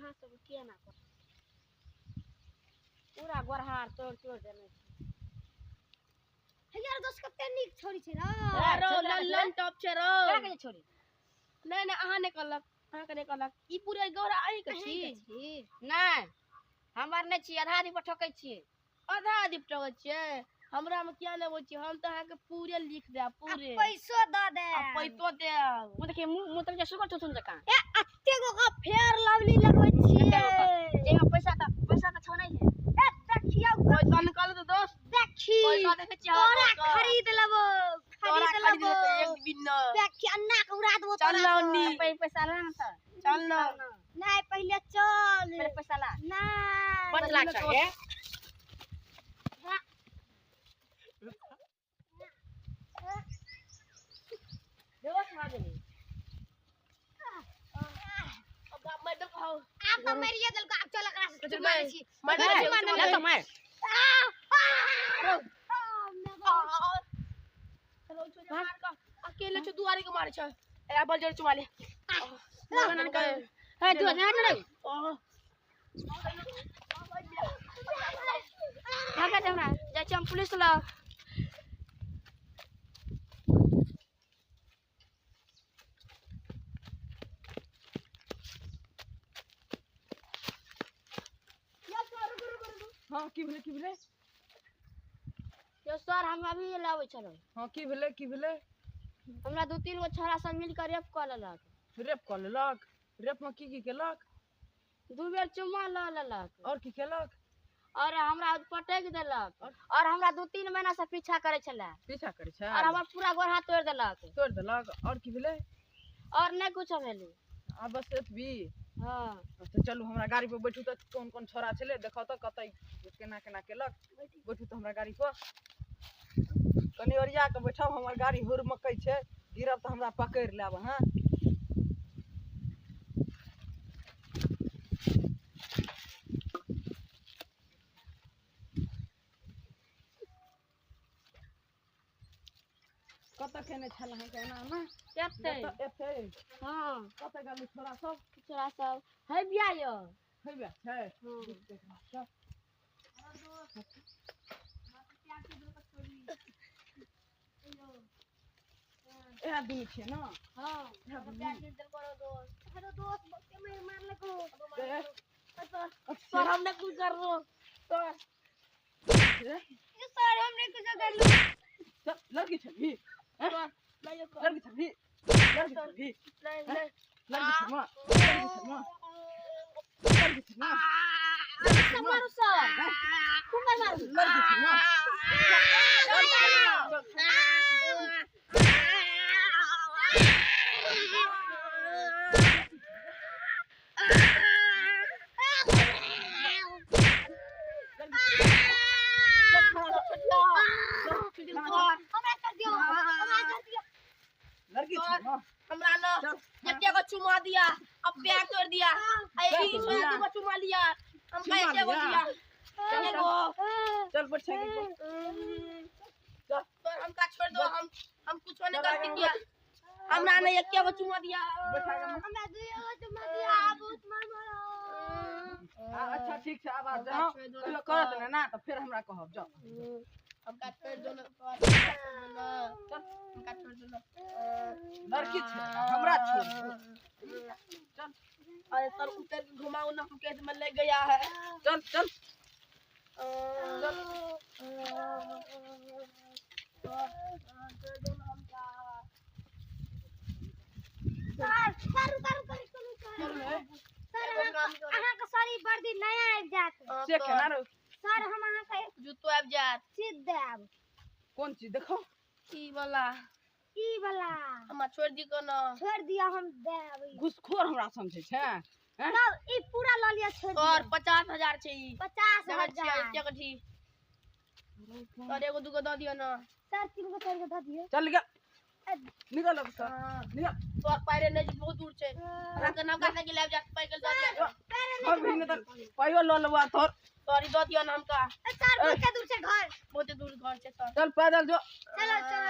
अहाँ सब किया ना कर पूरा गोरहार तोड़ देने हे यार दोस्त कते नीक छोरी छै रो रो लल्लन टॉप छै रो का के छोरी नहीं अहाँ ने कहलक अहाँ के ने कहलक ई पूरे गोरा आई के छी नहीं हमर नहीं छी आधा आधी पर ठोकै छी आधा आधी टोकै छियै हमरा में क्या लेबो छी हम त अहाँ के पूरे लिख दे पूरे पैसो द दे पैसो दे वो देखिए मुंह तक सुगर सुन जका ए अत्ते गो का फेयर लवली लगबै छियै जे पैसा त छौ नहीं है ए देखियो पैसा निकाल दे दोस्त देखी पैसा देखे छी तोरा खरीद लेबो एक दिन देखी अन्ना के उड़ा देबो चल ना उन्नी पैसा ला ना सर चल ना नहीं पहले चल पहले पैसा ला नहीं 5 लाख चाहिए देवा खा देनी अब मैं दिखाओ आप तो मेरी दिल को आप चल करा से मारे छी ले तो मैं अकेले दुआरी के मारे छ ए बल जोर चुमाले है तू ना नहीं भागा देना जा हम पुलिस ला हां की भेले यो सर हम अभी लावे चलो हां की भेले हमरा दो तीन गो छोरा सब मिल कर रेप कर लेलक रेप में की केलक दू बेर चुम्मा ल लेलक और की केलक और हमरा पटक देलक और हमरा 2-3 महीना से पीछा करे छले और हमर पूरा गोर हाथ तोड़ देलक और की भेले और नहीं कुछ भेलै आ बस एतबी हां तो चलू हमरा गाड़ी पे बैठू त कौन छोरा छले देखौ त कतै केना केलक बैठू त हमरा गाड़ी पर कनी ओरिया के बैठब हमर गाड़ी हुर मकई छै गिरब त हमरा पकड़ लेब हां कत खेने छल है केना ना एते हां कत गाली छोरा सब है बिया यो है बे छै ए आदमी छै ना हां प्यार दिल करो दोस्त हेलो दोस्त के मेरे मार लगो सर हमने कुछ कर रो सर हमने कुछ कर लो लड़की छली लड़की छली मारो सर कुंगा मारो हमरा ना जत्ते को चुमा दिया अब पैर तोड़ दिया आई भी सोया को चुमा लिया हम का जत्ते को दिया चल बैठ चल हम का छोड़ दो हम कुछ नहीं कर दिया हमरा ने एक को चुमा दिया हमरा दुइयो को चुमा दिया बहुत मारो अच्छा ठीक है अब आ जाओ करत ना तो फिर हमरा कहब जाओ हम का छोड़ दो चल हम का छोड़ दो लड़की छै हमरा छोड़ चल अरे सर उतर के घुमाओ ना हम केस में ले गया है चल चल सर अहाँ का सारी वर्दी नया आबि जात से केना रो सर हम अहाँ का जूतो आबि जात चीज देब कौन चीज देखो ई वाला हम छोड़ दी को ना छोड़ दिया हम देब घुसखोर हमरा समझे छै तब ई पूरा ल लिया छोड़ और 50,000 छै ई 50,000 कथी और एगो दुगो द दियो ना सर 3 गो 4 गो द दियो चल गया निकल अब सर निकल तो पैरे नहीं बहुत दूर छै हमरा के नाम काटे के लेब जा पैकल द दियो हम भी न त पाइयो ल लेबा तोर सॉरी द दियो ना हमका सर बहुत दूर छै घर बहुत दूर घर छै सर चल पैदल जो चलो चलो